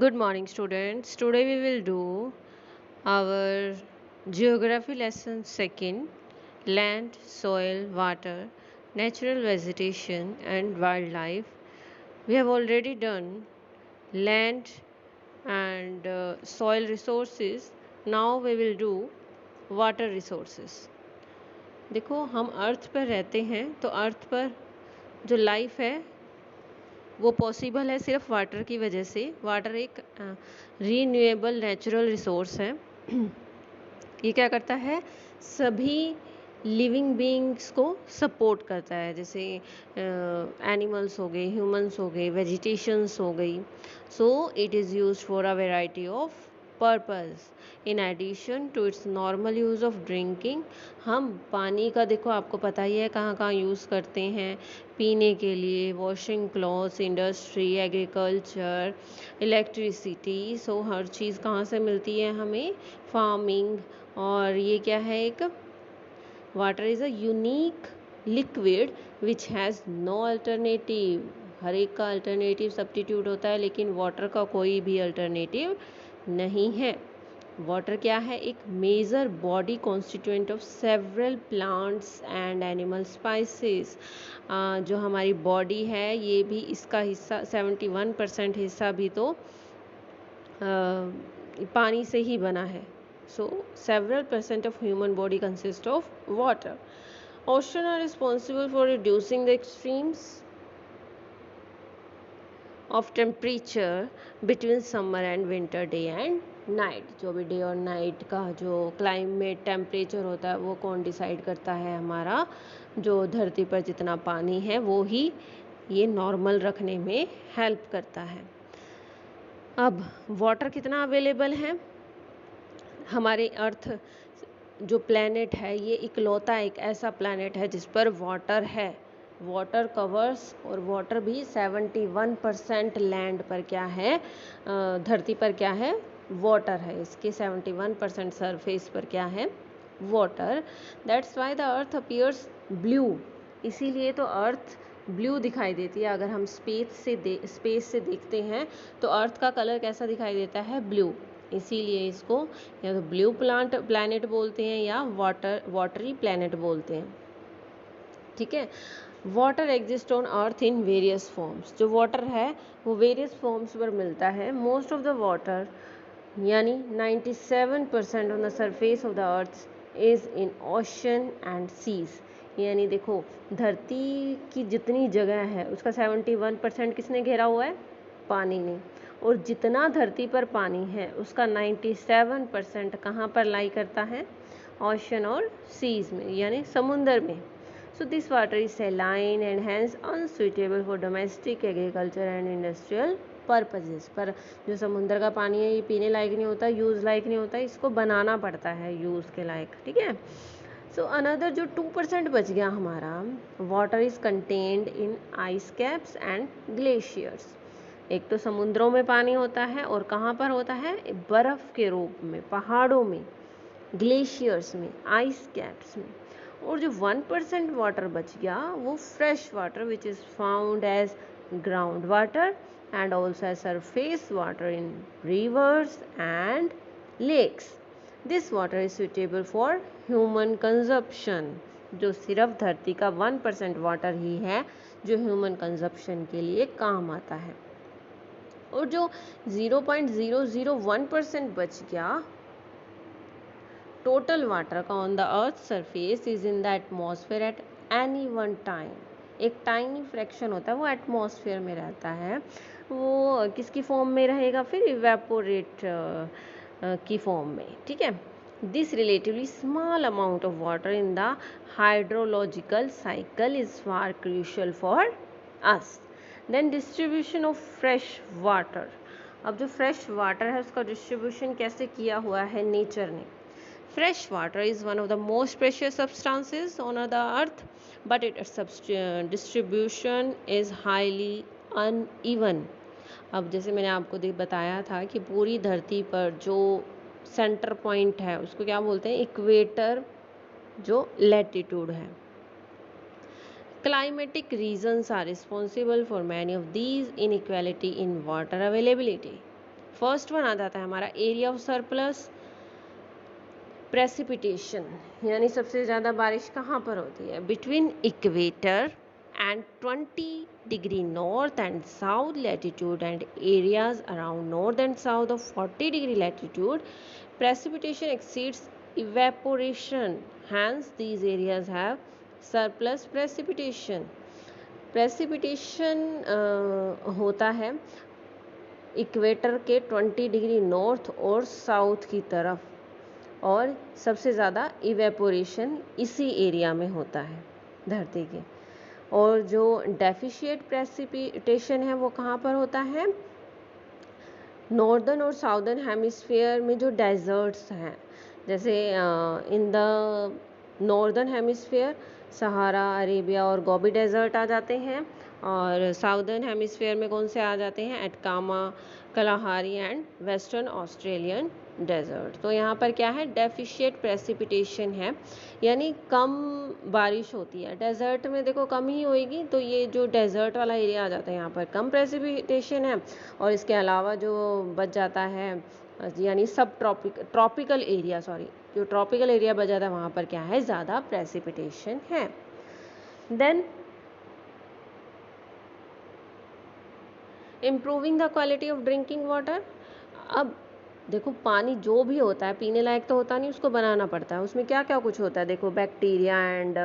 Good morning, students. Today we will do our geography lesson second, land, soil, water, natural vegetation, and wildlife. We have already done land and soil resources. Now we will do water resources. देखो हम अर्थ पर रहते हैं तो अर्थ पर जो life है वो पॉसिबल है सिर्फ वाटर की वजह से। वाटर एक रीन्यूएबल नेचुरल रिसोर्स है। ये क्या करता है, सभी लिविंग बीइंग्स को सपोर्ट करता है, जैसे एनिमल्स हो गए, ह्यूमंस हो गए, वेजिटेशंस हो गई। So it is use for a variety of purpose in addition to its normal use of drinking. हम पानी का देखो आपको पता ही है कहाँ कहाँ यूज़ करते हैं, पीने के लिए, washing clothes, industry, agriculture, electricity. So हर चीज़ कहाँ से मिलती है हमें, फार्मिंग। और ये क्या है, एक water is a unique liquid which has no alternative. हर एक का अल्टरनेटिव सब्स्टिट्यूट होता है, लेकिन वाटर का कोई भी अल्टरनेटिव नहीं है। वाटर क्या है, एक major body constituent of several plants and animal species. जो हमारी बॉडी है ये भी इसका हिस्सा, 71% हिस्सा भी तो पानी से ही बना है। So several percent of human body consists of water. Ocean are responsible for reducing the extremes of temperature between summer and winter, day and night. जो भी डे और नाइट का जो क्लाइमेट टेम्परेचर होता है वो कौन डिसाइड करता है, हमारा जो धरती पर जितना पानी है वो ही ये नॉर्मल रखने में हेल्प करता है। अब वाटर कितना अवेलेबल है, हमारे अर्थ जो प्लैनेट है ये इकलौता एक ऐसा प्लैनेट है जिस पर वाटर है। वाटर कवर्स, और वाटर भी 71% लैंड पर क्या है, धरती पर क्या है, वाटर है। इसके 71% सरफेस पर क्या है, water. That's why the earth appears blue. इसीलिए तो अर्थ ब्लू दिखाई देती है। अगर हम स्पेस से देखते हैं तो अर्थ का कलर कैसा दिखाई देता है, ब्लू। इसीलिए इसको या तो ब्लू प्लैनेट बोलते हैं या वाटरी प्लैनेट बोलते हैं। ठीक है। Water exist on earth in various forms. जो वाटर है वो वेरियस फॉर्म्स पर मिलता है। मोस्ट ऑफ द वाटर यानी 97% on the surface of the earth is in ocean and seas. यानी देखो धरती की जितनी जगह है उसका 71% किसने घेरा हुआ है, पानी ने। और जितना धरती पर पानी है उसका 97% कहाँ पर लाई करता है, ओशन और सीज में, यानी समुंदर में। So this water is saline and hence unsuitable for domestic, agriculture and industrial purposes. पर जो समुंदर का पानी है ये पीने लायक नहीं होता, यूज़ लायक नहीं होता, इसको बनाना पड़ता है यूज़ के लायक। ठीक है। सो अनदर जो 2% बच गया हमारा, water is contained in ice caps and glaciers. एक तो समुद्रों में पानी होता है और कहाँ पर होता है, बर्फ़ के रूप में, पहाड़ों में, ग्लेशियर्स में, आइस कैप्स में। और जो 1% वाटर बच गया वो fresh water which is found as ground water and also as surface water in rivers and lakes. This water is suitable for human consumption. जो सिर्फ धरती का 1% वाटर ही है जो ह्यूमन कंजप्शन के लिए काम आता है। और जो 0.001% बच गया टोटल वाटर का on the earth surface is in the atmosphere at any one time. एक टाइनी फ्रैक्शन होता है वो एटमॉस्फेयर में रहता है। वो किसकी फॉर्म में रहेगा फिर, इवेपोरेट की फॉर्म में। ठीक है। This relatively small amount of water in the hydrological cycle is far crucial for us. Then distribution of fresh water. अब जो फ्रेश वाटर है उसका डिस्ट्रीब्यूशन कैसे किया हुआ है नेचर ने। Fresh water is one of the most precious substances on the earth, but its distribution is highly uneven. अब जैसे मैंने आपको बताया था कि पूरी धरती पर जो सेंटर पॉइंट है उसको क्या बोलते हैं, इक्वेटर जो लैटिट्यूड है। Climatic reasons are responsible for many of these inequality in water availability. First one आ जाता है हमारा एरिया ऑफ सरप्लस प्रेसिपिटेशन, यानी सबसे ज़्यादा बारिश कहाँ पर होती है? Between equator and 20 degree north and south latitude and areas around north and south of 40 degree latitude precipitation exceeds evaporation, hence these areas have surplus precipitation. precipitation होता है इक्वेटर के 20 डिग्री नॉर्थ और साउथ की तरफ, और सबसे ज़्यादा evaporation इसी एरिया में होता है धरती के। और जो डेफिशिएट प्रेसिपिटेशन है वो कहाँ पर होता है? नॉर्दर्न और साउदर्न हेमिस्फीयर में जो डेजर्ट्स हैं, जैसे in the northern hemisphere Sahara, Arabia और गोबी डेजर्ट आ जाते हैं, और साउदर्न हेमिस्फीयर में कौन से आ जाते हैं? Atacama, Kalahari and western Australian desert. तो यहाँ पर क्या है? डेफिशिएट प्रेसिपिटेशन है, यानी कम बारिश होती है। डेजर्ट में देखो कम ही होएगी, तो ये जो डेजर्ट वाला एरिया आ जाता है यहाँ पर कम प्रेसिपिटेशन है, और इसके अलावा जो बच जाता है यानी सब ट्रॉपिकल एरिया, जो ट्रॉपिकल एरिया बच जाता है वहाँ पर क्या है? ज़्यादा प्रेसिपिटेशन है। Then improving the quality of drinking water. अब देखो पानी जो भी होता है पीने लायक तो होता नहीं, उसको बनाना पड़ता है। उसमें क्या क्या कुछ होता है? देखो बैक्टीरिया एंड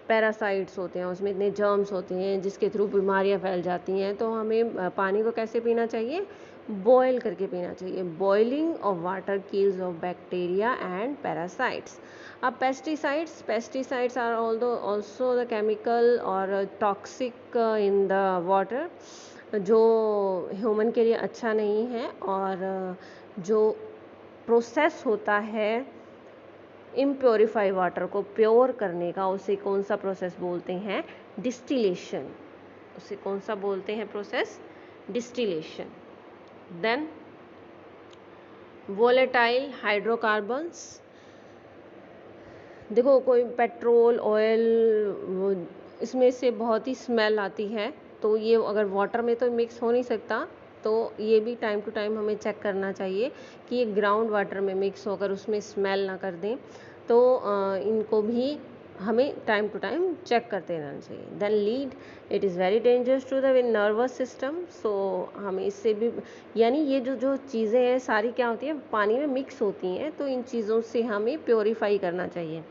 पैरासाइट्स होते हैं, उसमें इतने जर्म्स होते हैं जिसके थ्रू बीमारियां फैल जाती हैं। तो हमें पानी को कैसे पीना चाहिए? बॉयल करके पीना चाहिए। Boiling of water kills of bacteria and parasites. अब pesticides are also the chemical और टॉक्सिक इन द वाटर, जो ह्यूमन के लिए अच्छा नहीं है। और जो प्रोसेस होता है इम्प्योरीफाई वाटर को प्योर करने का, उसे कौन सा प्रोसेस बोलते हैं? डिस्टिलेशन। उसे कौन सा बोलते हैं process? Distillation. Then volatile hydrocarbons. देखो कोई पेट्रोल, ऑयल, इसमें से बहुत ही स्मेल आती है, तो ये अगर वाटर में तो मिक्स हो नहीं सकता, तो ये भी टाइम टू टाइम हमें चेक करना चाहिए कि ये ग्राउंड वाटर में मिक्स होकर उसमें स्मेल ना कर दें। तो इनको भी हमें टाइम टू टाइम चेक करते रहना चाहिए। Then lead, it is very dangerous to the nervous system. So हमें इससे भी, यानी ये जो चीज़ें हैं सारी क्या होती हैं? पानी में मिक्स होती हैं, तो इन चीज़ों से हमें प्योरीफाई करना चाहिए।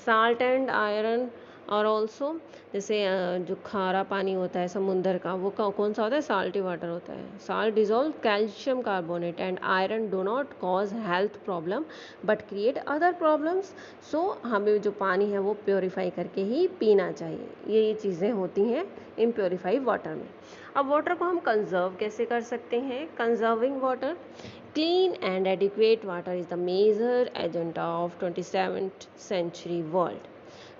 साल्ट एंड आयरन और ऑल्सो, जैसे जो खारा पानी होता है समुंदर का, वो कौन सा होता है? साल्टी वाटर होता है। Salt dissolve calcium carbonate and iron do not cause health problem but create other problems. So हमें जो पानी है वो प्योरीफाई करके ही पीना चाहिए। ये चीज़ें होती हैं इम्प्योरीफाइड वाटर में। अब वाटर को हम कंजर्व कैसे कर सकते हैं? Conserving water. Clean and adequate water is the major agenda of 27th century world.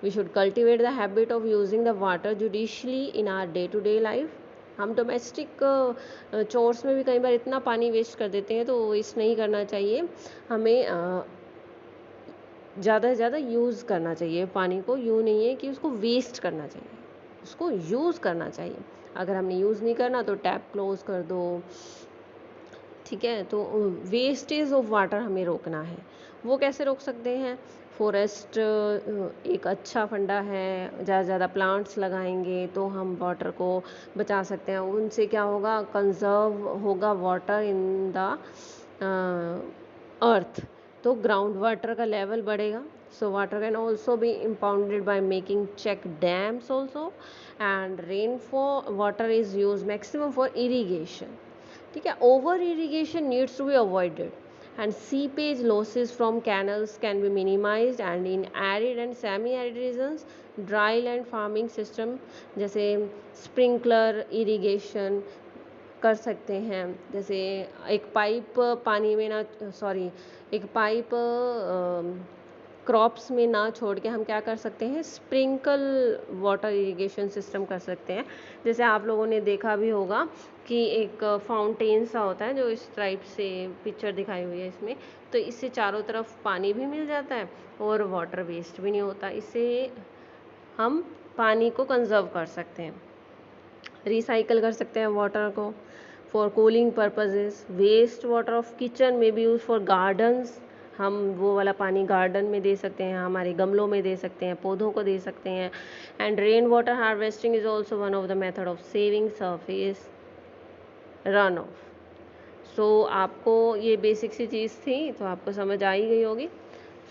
We should cultivate the habit of using the water judiciously in our day-to-day life. हम domestic chores में भी कई बार इतना पानी वेस्ट कर देते हैं, तो वेस्ट नहीं करना चाहिए। हमें ज़्यादा से ज़्यादा यूज़ करना चाहिए पानी को। यूँ नहीं है कि उसको वेस्ट करना चाहिए, उसको यूज़ करना चाहिए। अगर हमने यूज़ नहीं करना तो टैप क्लोज कर दो, ठीक है। तो वेस्टेज ऑफ वाटर हमें रोकना है। वो कैसे रोक सकते हैं? फॉरेस्ट एक अच्छा फंडा है। ज़्यादा से ज़्यादा प्लांट्स लगाएंगे तो हम वाटर को बचा सकते हैं। उनसे क्या होगा? कंजर्व होगा वाटर इन द अर्थ, तो ग्राउंड वाटर का लेवल बढ़ेगा। So water can also be impounded by making check dams also, and rainfall water is used maximum for irrigation, ठीक है। Over irrigation needs to be avoided and seepage losses from canals can be minimised, and in arid and semi arid regions dry land farming system जैसे sprinkler irrigation कर सकते हैं। जैसे एक pipe पानी में ना, एक पाइप क्रॉप्स में ना छोड़ के हम क्या कर सकते हैं? स्प्रिंकल वाटर इरिगेशन सिस्टम कर सकते हैं। जैसे आप लोगों ने देखा भी होगा कि एक फाउंटेन सा होता है, जो इस टाइप से पिक्चर दिखाई हुई है इसमें, तो इससे चारों तरफ पानी भी मिल जाता है और वाटर वेस्ट भी नहीं होता। इससे हम पानी को कंजर्व कर सकते हैं, रिसाइकल कर सकते हैं वाटर को। For cooling purposes. Waste water of kitchen में बी यूज फॉर गार्डन्स, हम वो वाला पानी गार्डन में दे सकते हैं, हमारे गमलों में दे सकते हैं, पौधों को दे सकते हैं। And rain water harvesting is also one of the method of saving surface run off. So आपको ये बेसिक सी चीज़ थी, तो आपको समझ आ ही गई होगी।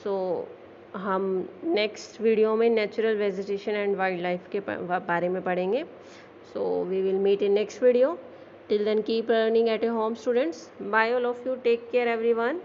सो हम नेक्स्ट वीडियो में natural vegetation and wild life के बारे में पढ़ेंगे। So we will meet in next video. Till then keep learning at your home students. Bye all of you, take care everyone.